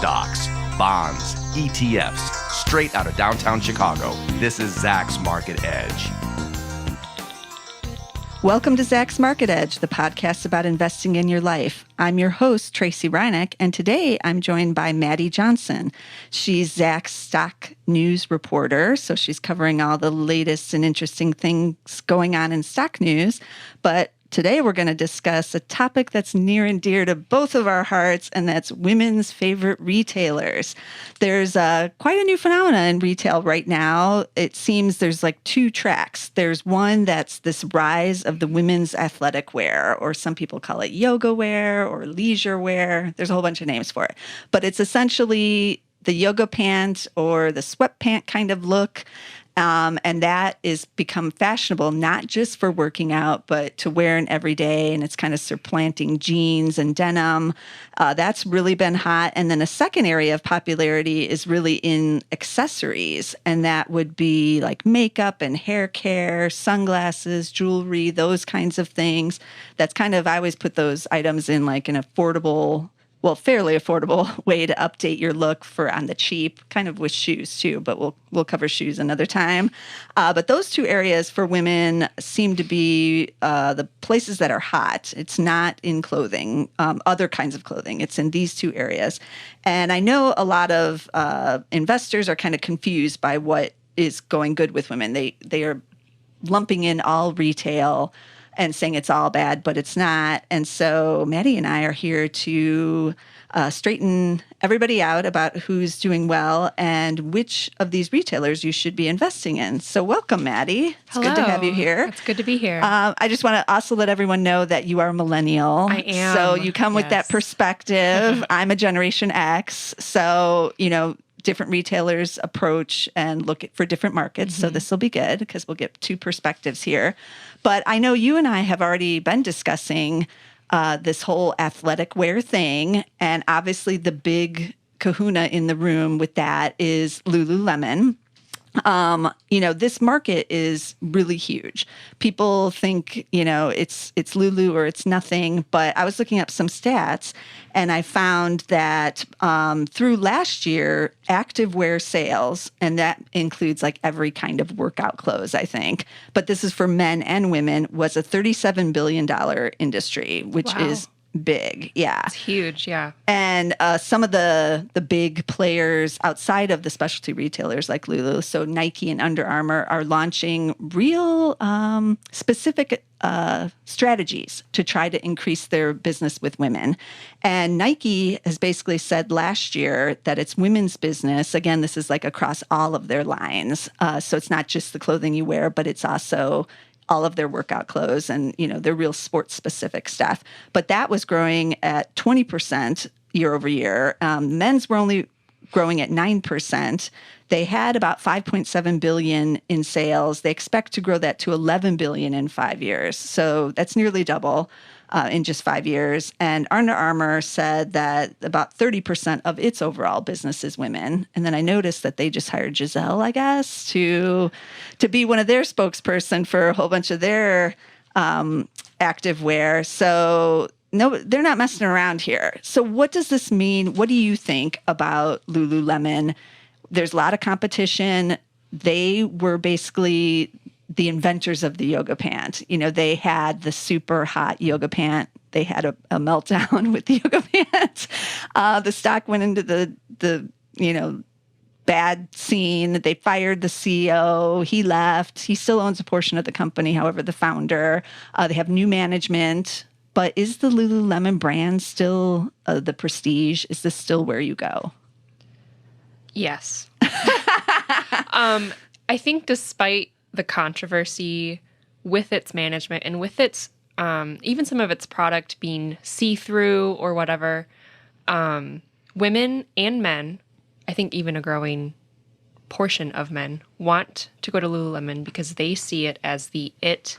Stocks, bonds, ETFs, straight out of downtown Chicago. This is Zacks Market Edge. Welcome to Zacks Market Edge, the podcast about investing in your life. I'm your host, Tracy Reineck, and today I'm joined by Maddie Johnson. She's Zacks stock news reporter, so she's covering all the latest and interesting things going on in stock news. But today we're going to discuss a topic that's near and dear to both of our hearts, and that's women's favorite retailers. There's quite a new phenomenon in retail right now. It seems there's like two tracks. There's one that's this rise of the women's athletic wear, or some people call it yoga wear or leisure wear. There's a whole bunch of names for it. But it's essentially the yoga pant or the sweatpant kind of look. And that is become fashionable, not just for working out, but to wear in every day. And it's kind of supplanting jeans and denim. That's really been hot. And then a second area of popularity is really in accessories. And that would be like makeup and hair care, sunglasses, jewelry, those kinds of things. That's kind of, I always put those items in like an affordable, well, fairly affordable way to update your look for on the cheap, kind of with shoes too, but we'll cover shoes another time. But those two areas for women seem to be the places that are hot. It's not in clothing, other kinds of clothing. It's in these two areas. And I know a lot of investors are kind of confused by what is going good with women. They are lumping in all retail and saying it's all bad, but it's not. And so Maddie and I are here to straighten everybody out about who's doing well and which of these retailers you should be investing in. So welcome, Maddie. It's good to have you here. It's good to be here. I just want to also let everyone know that you are a millennial. I am. So you come with that perspective. I'm a Generation X. So, different retailers approach and look for different markets. Mm-hmm. So this will be good because we'll get two perspectives here. But I know you and I have already been discussing this whole athletic wear thing. And obviously the big kahuna in the room with that is Lululemon. This market is really huge. People think, it's Lulu or it's nothing. But I was looking up some stats and I found that through last year, activewear sales, and that includes like every kind of workout clothes, I think, but this is for men and women, was a $37 billion industry, which is big. Yeah. It's huge. Yeah. And some of the big players outside of the specialty retailers like Lulu, so Nike and Under Armour, are launching real specific strategies to try to increase their business with women. And Nike has basically said last year that it's women's business. Again, this is like across all of their lines. So it's not just the clothing you wear, but it's also all of their workout clothes and, their real sports specific stuff. But that was growing at 20% year over year. Men's were only growing at 9%. They had about $5.7 billion in sales. They expect to grow that to $11 billion in 5 years. So that's nearly double in just 5 years. And Under Armour said that about 30% of its overall business is women. And then I noticed that they just hired Giselle, I guess, to be one of their spokesperson for a whole bunch of their active wear. So no, they're not messing around here. So what does this mean? What do you think about Lululemon? There's a lot of competition. They were basically the inventors of the yoga pant. They had the super hot yoga pant. They had a meltdown with the yoga pant. The stock went into the bad scene. They fired the CEO. He left. He still owns a portion of the company, however, the founder. They have new management. But is the Lululemon brand still the prestige? Is this still where you go? Yes. I think despite the controversy with its management and with its even some of its product being see-through or whatever, women and men, I think even a growing portion of men, want to go to Lululemon because they see it as the it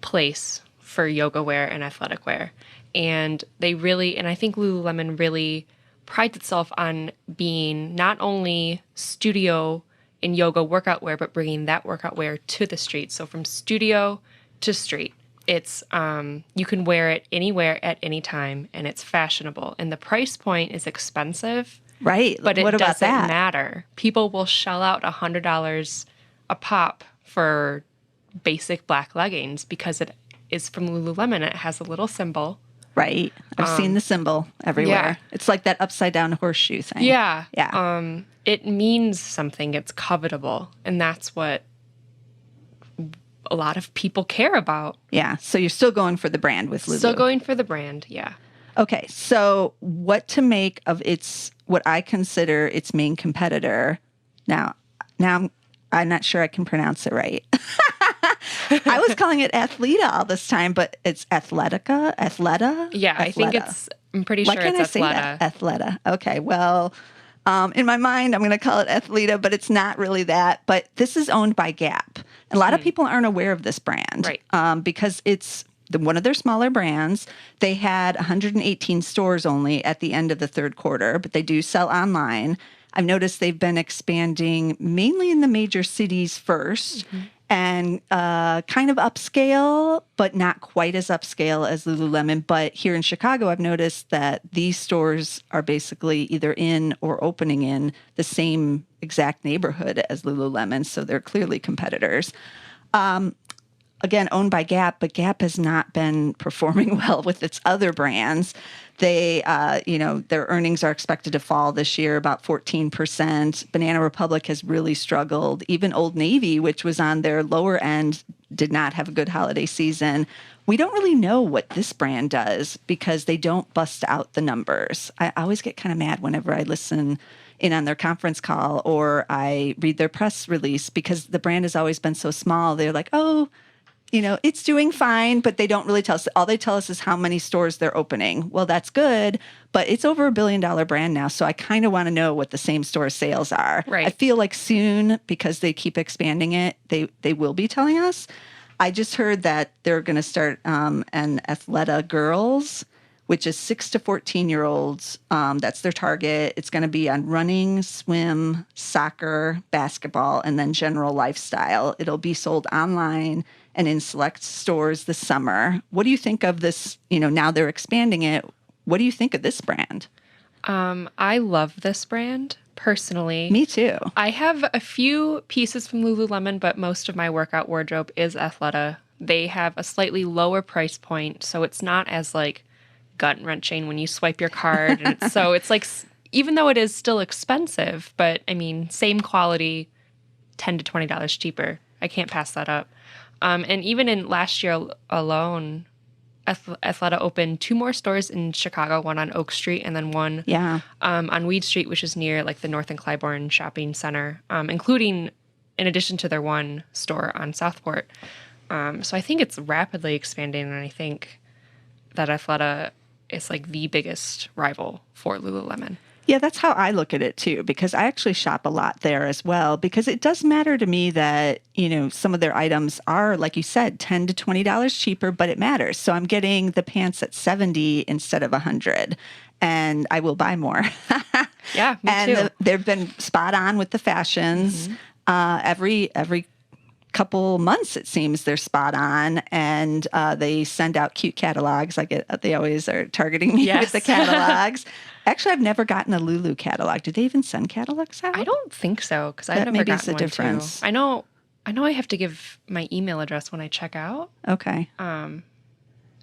place for yoga wear and athletic wear. And I think Lululemon really prides itself on being not only studio and yoga workout wear, but bringing that workout wear to the street. So from studio to street. It's you can wear it anywhere at any time, and it's fashionable. And the price point is expensive, Right. but it what about doesn't that? matter. People will shell out $100 a pop for basic black leggings because it is from Lululemon. It has a little symbol. Right. I've seen the symbol everywhere. yeah. It's like that upside down horseshoe thing. Yeah. Yeah. It means something. It's covetable. And that's what a lot of people care about. Yeah. So you're still going for the brand with Lulu. Still going for the brand. Yeah. Okay. So what to make of what I consider its main competitor? Now I'm not sure I can pronounce it right. I was calling it Athleta all this time, but it's Athleta. Yeah. I think I'm pretty sure Why can't it's I say Athleta. that? Athleta. Okay. Well, in my mind, I'm going to call it Athleta, but it's not really that. But this is owned by Gap. And a lot of people aren't aware of this brand. Right. Because it's one of their smaller brands. They had 118 stores only at the end of the third quarter, but they do sell online. I've noticed they've been expanding mainly in the major cities first. And kind of upscale, but not quite as upscale as Lululemon. But here in Chicago, I've noticed that these stores are basically either in or opening in the same exact neighborhood as Lululemon. So they're clearly competitors. Again, owned by Gap, but Gap has not been performing well with its other brands. They, their earnings are expected to fall this year about 14%. Banana Republic has really struggled. Even Old Navy, which was on their lower end, did not have a good holiday season. We don't really know what this brand does because they don't bust out the numbers. I always get kind of mad whenever I listen in on their conference call or I read their press release because the brand has always been so small. They're like, oh, it's doing fine, but they don't really tell us. All they tell us is how many stores they're opening. Well, that's good, but it's over $1 billion brand now. So I kind of want to know what the same store sales are. Right. I feel like soon, because they keep expanding it, they will be telling us. I just heard that they're going to start an Athleta Girls, which is 6 to 14-year-olds. That's their target. It's going to be on running, swim, soccer, basketball, and then general lifestyle. It'll be sold online and in select stores this summer. What do you think of this? Now they're expanding it. What do you think of this brand? I love this brand personally. Me too. I have a few pieces from Lululemon, but most of my workout wardrobe is Athleta. They have a slightly lower price point, so it's not as like gut wrenching when you swipe your card. And it's like, even though it is still expensive, but I mean, same quality, $10 to $20 cheaper. I can't pass that up. And even in last year alone, Athleta opened 2 more stores in Chicago, one on Oak Street and then one on Weed Street, which is near like the North and Clybourne Shopping Center, including in addition to their one store on Southport. So I think it's rapidly expanding, and I think that Athleta is like the biggest rival for Lululemon. Yeah, that's how I look at it too, because I actually shop a lot there as well, because it does matter to me that, some of their items are, like you said, $10 to $20 cheaper, but it matters. So I'm getting the pants at $70 instead of $100, and I will buy more. Yeah, me too. They've been spot on with the fashions. Every couple months, it seems they're spot on, and they send out cute catalogs. They always are targeting me with the catalogs. Actually, I've never gotten a Lulu catalog. Do they even send catalogs out? I don't think so, because I've That never maybe is gotten the one difference. too. I know I have to give my email address when I check out. Okay.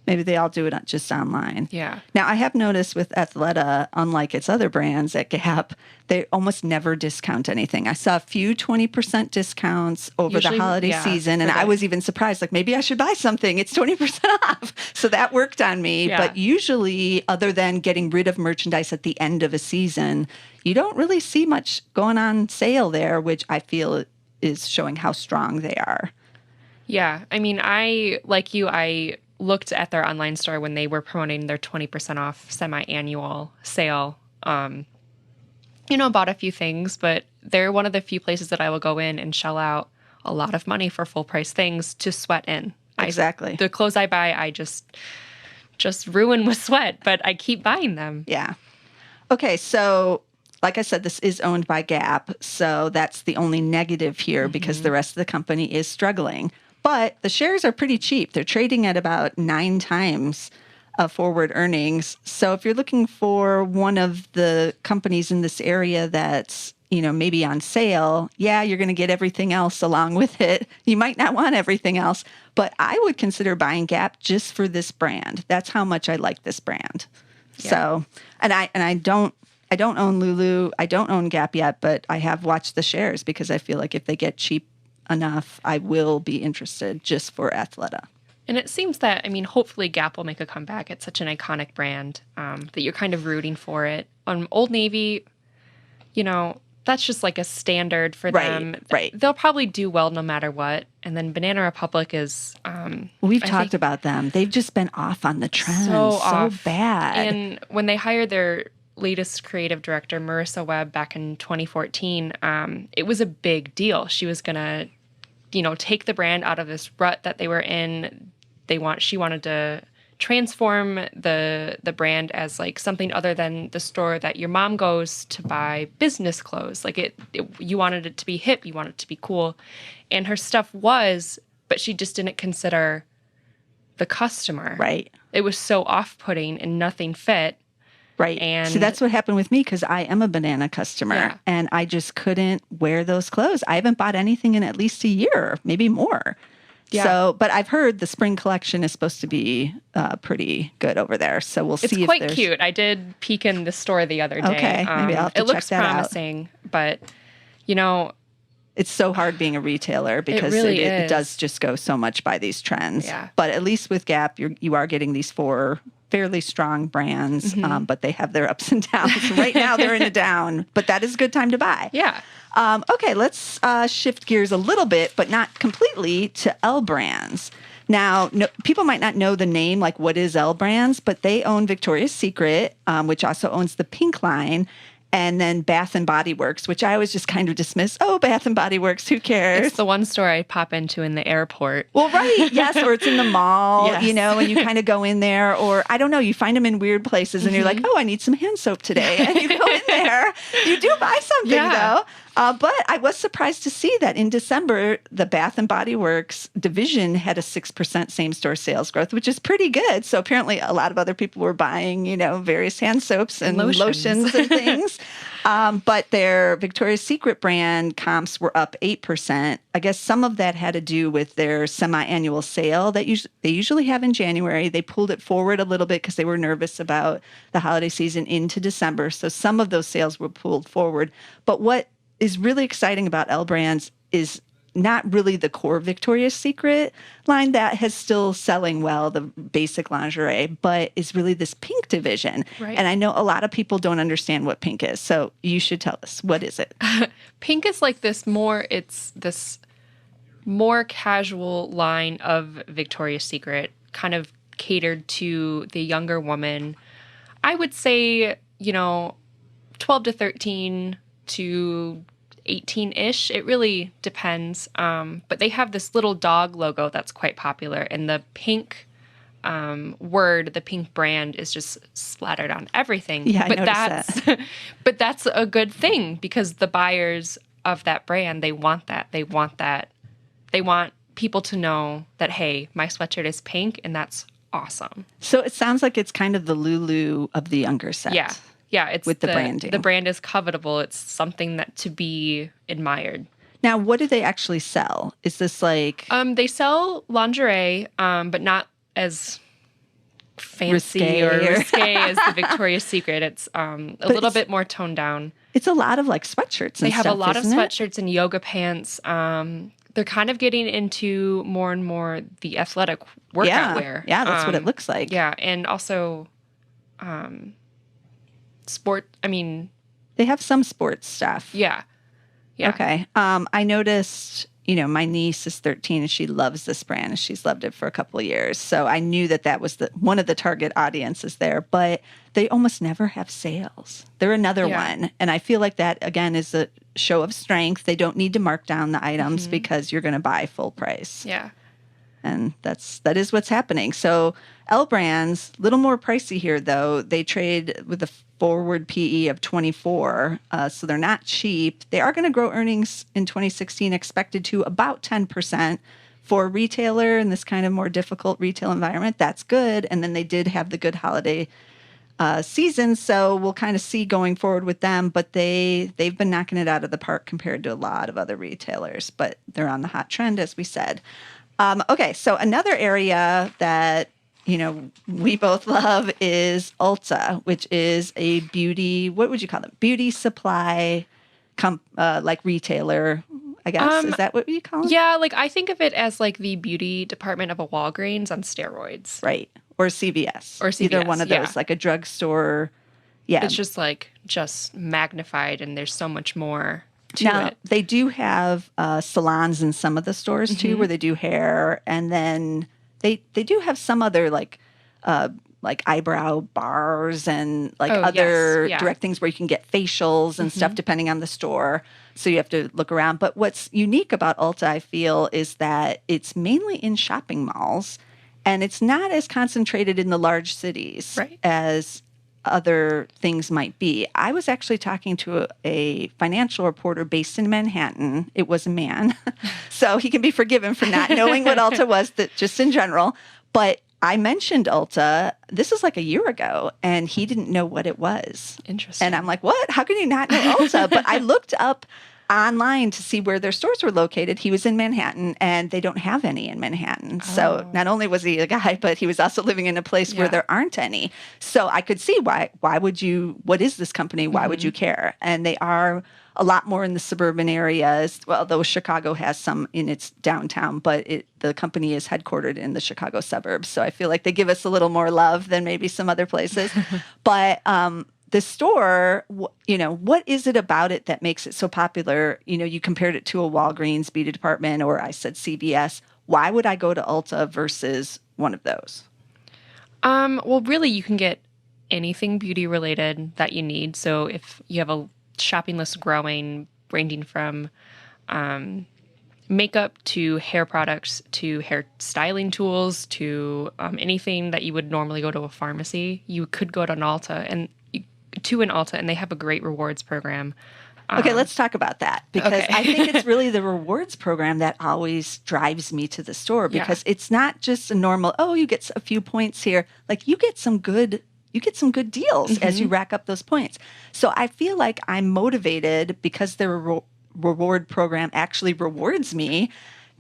Maybe they all do it just online. Yeah. Now, I have noticed with Athleta, unlike its other brands at Gap, they almost never discount anything. I saw a few 20% discounts over Usually, the holiday season, and I was even surprised, like, maybe I should buy something. It's 20% off. So that worked on me. Yeah. But usually, other than getting rid of merchandise at the end of a season, you don't really see much going on sale there, which I feel is showing how strong they are. Yeah. I mean, I looked at their online store when they were promoting their 20% off semi-annual sale. Bought a few things, but they're one of the few places that I will go in and shell out a lot of money for full price things to sweat in. Exactly. The clothes I buy, I just ruin with sweat, but I keep buying them. Yeah. Okay, so like I said, this is owned by Gap, so that's the only negative here because the rest of the company is struggling. But the shares are pretty cheap. They're trading at about 9 times forward earnings. So if you're looking for one of the companies in this area that's, maybe on sale, yeah, you're going to get everything else along with it. You might not want everything else, but I would consider buying Gap just for this brand. That's how much I like this brand. Yeah. So, and I don't own Lulu. I don't own Gap yet, but I have watched the shares because I feel like if they get cheap enough, I will be interested just for Athleta. And it seems that, hopefully Gap will make a comeback. It's such an iconic brand that you're kind of rooting for it. Old Navy, that's just like a standard for them. Right. They'll probably do well no matter what. And then Banana Republic is... We've talked about them. They've just been off on the trend. So bad. And when they hired their latest creative director, Marissa Webb, back in 2014, it was a big deal. She was going to, take the brand out of this rut that they were in. She wanted to transform the brand as like something other than the store that your mom goes to buy business clothes. Like you wanted it to be hip, you wanted it to be cool. And her stuff was, but she just didn't consider the customer. Right. It was so off-putting and nothing fit. Right. And so that's what happened with me because I am a Banana customer and I just couldn't wear those clothes. I haven't bought anything in at least a year, maybe more. Yeah. So, but I've heard the spring collection is supposed to be pretty good over there. So we'll see. It's quite cute. I did peek in the store the other day. Okay, maybe I'll have to it check looks that promising, but it's so hard being a retailer because it does just go so much by these trends. Yeah. But at least with Gap, you are getting these 4 fairly strong brands, but they have their ups and downs. Right now, they're in a down, but that is a good time to buy. Yeah. Okay, let's shift gears a little bit, but not completely, to L Brands. Now, people might not know the name, like what is L Brands, but they own Victoria's Secret, which also owns the Pink line, and then Bath and Body Works, which I always just kind of dismiss. Oh, Bath and Body Works, who cares? It's the one store I pop into in the airport. Well, right. Yes, or it's in the mall, Yes. and you kind of go in there, or I don't know, you find them in weird places and you're like, oh, I need some hand soap today. And you go in there. You do buy something, though. But I was surprised to see that in December, the Bath and Body Works division had a 6% same-store sales growth, which is pretty good. So apparently a lot of other people were buying, various hand soaps and lotions and things. But their Victoria's Secret brand comps were up 8%. I guess some of that had to do with their semi-annual sale that they usually have in January. They pulled it forward a little bit because they were nervous about the holiday season into December. So some of those sales were pulled forward. But what is really exciting about L Brands is not really the core Victoria's Secret line that has still selling well, the basic lingerie, but is really this pink division. Right. And I know a lot of people don't understand what pink is. So you should tell us, what is it? Pink is like this more casual line of Victoria's Secret, kind of catered to the younger woman. I would say, 12 to 13 to 18-ish. It really depends. But they have this little dog logo that's quite popular. And the pink the pink brand is just splattered on everything. Yeah, but I noticed that. But that's a good thing because the buyers of that brand, they want that. They want people to know that, hey, my sweatshirt is pink and that's awesome. So it sounds like it's kind of the Lulu of the younger set. Yeah. Yeah, it's with the branding. The brand is covetable. It's something that to be admired. Now, what do they actually sell? Is this like they sell lingerie, but not as fancy risque or risque as the Victoria's Secret. It's a little bit more toned down. It's a lot of like sweatshirts. They and have stuff, a lot of isn't it? sweatshirts and yoga pants. They're kind of getting into more and more the athletic workout wear. Yeah, that's what it looks like. Yeah, and also sport. I mean, they have some sports stuff. Yeah. Yeah. Okay. I noticed, my niece is 13 and she loves this brand and she's loved it for a couple of years. So I knew that was one of the target audiences there, but they almost never have sales. They're another one. And I feel like that, again, is a show of strength. They don't need to mark down the items because you're going to buy full price. Yeah. And that is what's happening. So L Brands, a little more pricey here, though. They trade with a forward PE of 24, so they're not cheap. They are going to grow earnings in 2016, expected to about 10%. for a retailer in this kind of more difficult retail environment. That's good. And then they did have the good holiday season, so we'll kind of see going forward with them. But they've been knocking it out of the park compared to a lot of other retailers. But they're on the hot trend, as we said. Okay, so another area that we both love is Ulta, which is a beauty. What would you call it? Beauty supply, like retailer. I guess is that what you call it? Yeah, like I think of it as like the beauty department of a Walgreens on steroids, Right. Or CVS. Or CVS, Either one of those, yeah. like a drugstore. Yeah. It's just magnified, and there's so much more to Now, it. they do have salons in some of the stores too, where they do hair, and then they do have some other like eyebrow bars and like Oh, other yes, yeah. direct things where you can get facials and stuff depending on the store. So you have to look around. But what's unique about Ulta, I feel, is that it's mainly in shopping malls, and it's not as concentrated in the large cities Right. as other things might be. I was actually talking to a financial reporter based in Manhattan. It was a man, so he can be forgiven for not knowing what Ulta was, just in general. But I mentioned Ulta, this is like a year ago, and he didn't know what it was. Interesting. And I'm like, what? How can you not know Ulta? But I looked up online to see where their stores were located. He was in Manhattan, and they don't have any in Manhattan. So not only was he a guy, but he was also living in a place where Yeah. there aren't any. So I could see why would you, what is this company? Why would you care? And they are a lot more in the suburban areas. Well, though Chicago has some in its downtown, but the company is headquartered in the Chicago suburbs. So I feel like they give us a little more love than maybe some other places. But the store, what is it about it that makes it so popular? You compared it to a Walgreens beauty department, or I said CVS. Why would I go to Ulta versus one of those? Well, really, you can get anything beauty related that you need. So if you have a shopping list growing, ranging from makeup to hair products to hair styling tools to anything that you would normally go to a pharmacy, you could go to an Ulta and they have a great rewards program. Okay, let's talk about that, because Okay. I think it's really the rewards program that always drives me to the store, because it's not just a normal, you get a few points here. Like you get some good deals as you rack up those points. So I feel like I'm motivated because their reward program actually rewards me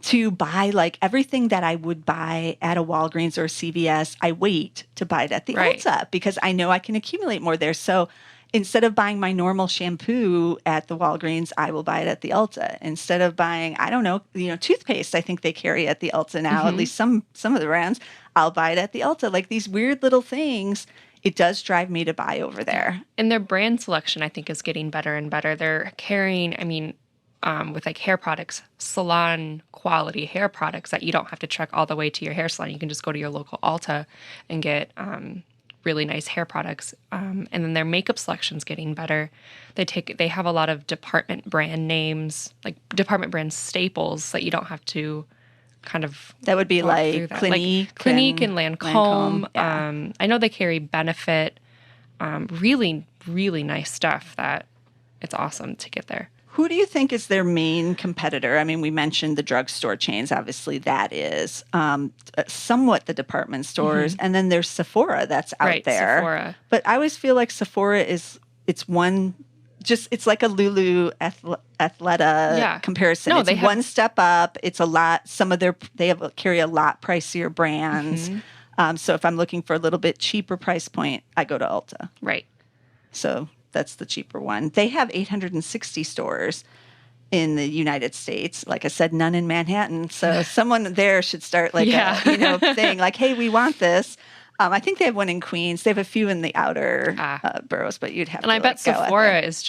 to buy like everything that I would buy at a Walgreens or CVS. I wait to buy it at the Right. Ulta because I know I can accumulate more there. So instead of buying my normal shampoo at the Walgreens, I will buy it at the Ulta. Instead of buying, I don't know, toothpaste, I think they carry at the Ulta now, at least some of the brands, I'll buy it at the Ulta. Like these weird little things, it does drive me to buy over there. And their brand selection, I think, is getting better and better. They're carrying, with like hair products, salon quality hair products that you don't have to trek all the way to your hair salon. You can just go to your local Ulta and get really nice hair products. And then their makeup selection's getting better. They have a lot of department brand names, like department brand staples that you don't have to kind of That would be walk like through that. Clinique, Clinique and Lancome. Yeah. I know they carry Benefit. Really, really nice stuff that it's awesome to get there. Who do you think is their main competitor? I mean, we mentioned the drugstore chains. Obviously, that is somewhat the department stores. And then there's Sephora that's out Right, there. Sephora. But I always feel like Sephora it's like a Lulu Athleta comparison. No, it's they have- one step up. It's a lot. Carry a lot pricier brands. So if I'm looking for a little bit cheaper price point, I go to Ulta. Right. So that's the cheaper one. They have 860 stores in the United States. Like I said, none in Manhattan. So someone there should start like Yeah. a thing like, hey, we want this. I think they have one in Queens. They have a few in the outer boroughs, but you'd have And to I bet go at Sephora them. has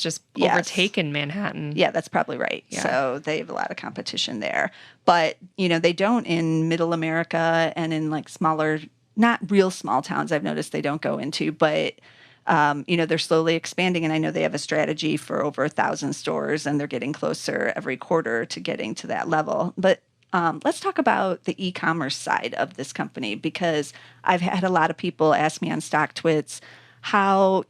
just Yes. overtaken Manhattan. Yeah, that's probably right. Yeah. So they have a lot of competition there. But, they don't in middle America and in like smaller, not real small towns, I've noticed they don't go into, but they're slowly expanding, and I know they have a strategy for over 1,000 stores, and they're getting closer every quarter to getting to that level. But let's talk about the e-commerce side of this company, because I've had a lot of people ask me on StockTwits how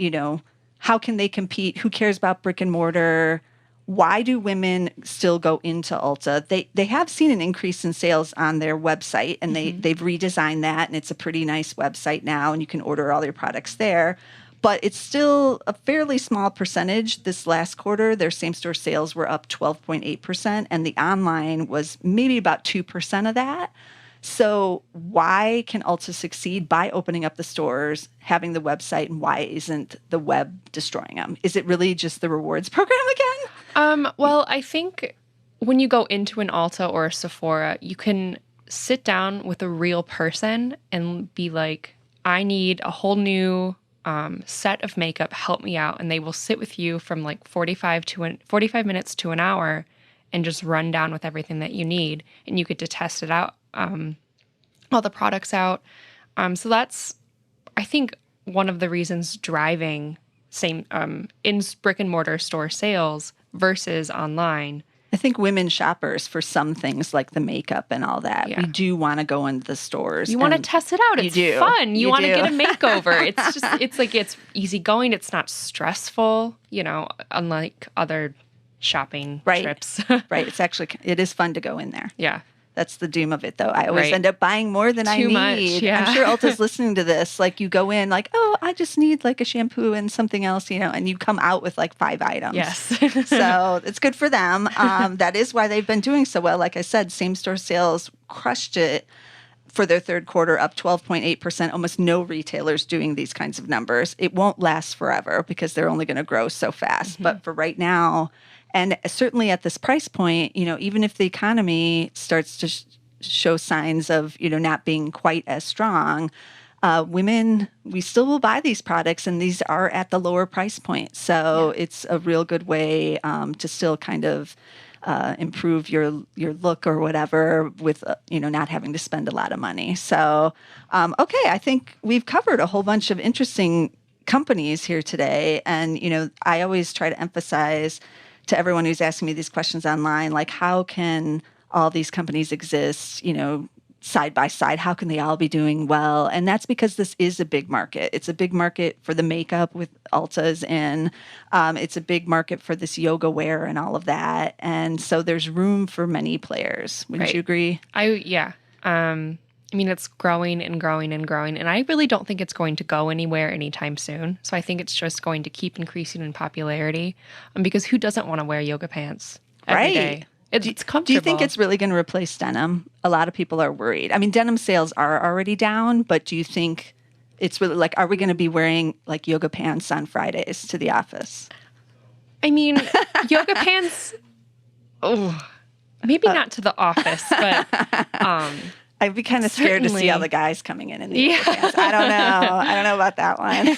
can they compete? Who cares about brick and mortar? why do women still go into Ulta? They have seen an increase in sales on their website, and they've redesigned that, and it's a pretty nice website now, and you can order all their products there. But it's still a fairly small percentage. This last quarter, their same-store sales were up 12.8%, and the online was maybe about 2% of that. So why can Ulta succeed by opening up the stores, having the website, and why isn't the web destroying them? Is it really just the rewards program again? Well, I think when you go into an Ulta or a Sephora, you can sit down with a real person and be like, I need a whole new set of makeup, help me out. And they will sit with you from like 45 minutes to an hour and just run down with everything that you need. And you get to test it out, all the products out. So that's, I think, one of the reasons driving in brick and mortar store sales versus online. I think women shoppers for some things like the makeup and all that, we do want to go into the stores. You want to test it out. It's fun. You want to get a makeover. It's easygoing. It's not stressful, unlike other shopping trips. Right. It is fun to go in there. Yeah. That's the doom of it, though. I always end up buying more than I need. Too much, yeah. I'm sure Ulta's listening to this. Like, you go in like, oh, I just need like a shampoo and something else, and you come out with like 5 items. Yes. So it's good for them. That is why they've been doing so well. Like I said, same-store sales crushed it for their third quarter, up 12.8%. Almost no retailers doing these kinds of numbers. It won't last forever because they're only going to grow so fast. Mm-hmm. But for right now, and certainly at this price point, even if the economy starts to show signs of, not being quite as strong, women, we still will buy these products, and these are at the lower price point. So it's a real good way to still kind of improve your look or whatever with, not having to spend a lot of money. So, okay, I think we've covered a whole bunch of interesting companies here today. And, I always try to emphasize to everyone who's asking me these questions online, like, how can all these companies exist, side by side? How can they all be doing well? And that's because this is a big market. It's a big market for the makeup with Ulta's in. It's a big market for this yoga wear and all of that. And so there's room for many players. Wouldn't you agree? It's growing and growing and growing, and I really don't think it's going to go anywhere anytime soon. So I think it's just going to keep increasing in popularity, because who doesn't want to wear yoga pants every day? It's comfortable. Do you think it's really going to replace denim? A lot of people are worried. I mean, denim sales are already down, but do you think it's really like, are we going to be wearing like yoga pants on Fridays to the office? I mean, yoga pants, maybe not to the office, but... I'd be kind of scared to see all the guys coming in the yoga pants. I don't know about that one.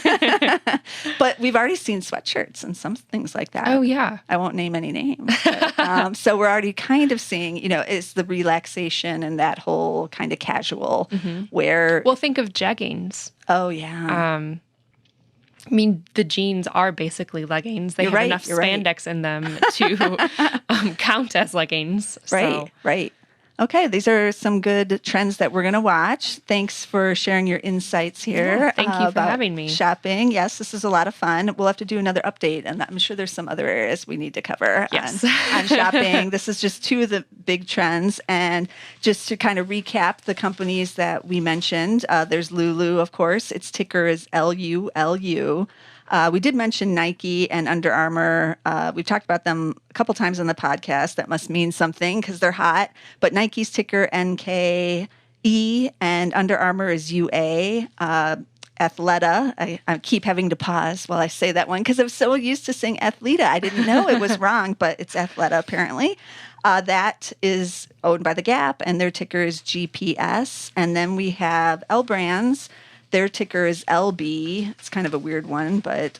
But we've already seen sweatshirts and some things like that. Oh, yeah. I won't name any names. But, so we're already kind of seeing, it's the relaxation and that whole kind of casual wear. Well, think of jeggings. Oh, yeah. The jeans are basically leggings. They have enough spandex in them to count as leggings. Right. Okay, these are some good trends that we're going to watch. Thanks for sharing your insights here. Yeah, thank you for having me. Shopping. Yes, this is a lot of fun. We'll have to do another update, and I'm sure there's some other areas we need to cover on shopping. This is just 2 of the big trends. And just to kind of recap the companies that we mentioned, there's Lulu, of course. Its ticker is LULU. We did mention Nike and Under Armour. We've talked about them a couple times on the podcast. That must mean something because they're hot. But Nike's ticker NKE and Under Armour is UA. Athleta. I keep having to pause while I say that one because I'm so used to saying Athleta. I didn't know it was wrong, but it's Athleta apparently. That is owned by The Gap, and their ticker is GPS. And then we have L Brands. Their ticker is LB. It's kind of a weird one, but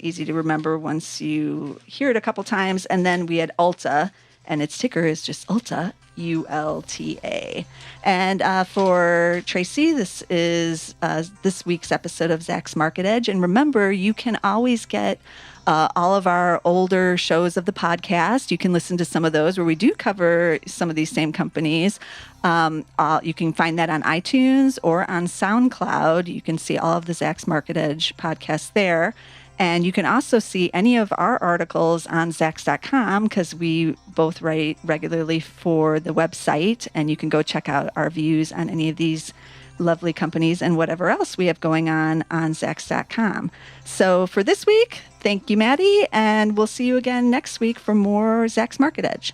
easy to remember once you hear it a couple times. And then we had Ulta, and its ticker is just Ulta, ULTA. And for Tracy, this is this week's episode of Zach's Market Edge. And remember, you can always get all of our older shows of the podcast. You can listen to some of those where we do cover some of these same companies. You can find that on iTunes or on SoundCloud. You can see all of the Zacks Market Edge podcasts there. And you can also see any of our articles on Zacks.com because we both write regularly for the website. And you can go check out our views on any of these lovely companies and whatever else we have going on Zacks.com. So for this week, thank you, Maddie. And we'll see you again next week for more Zacks Market Edge.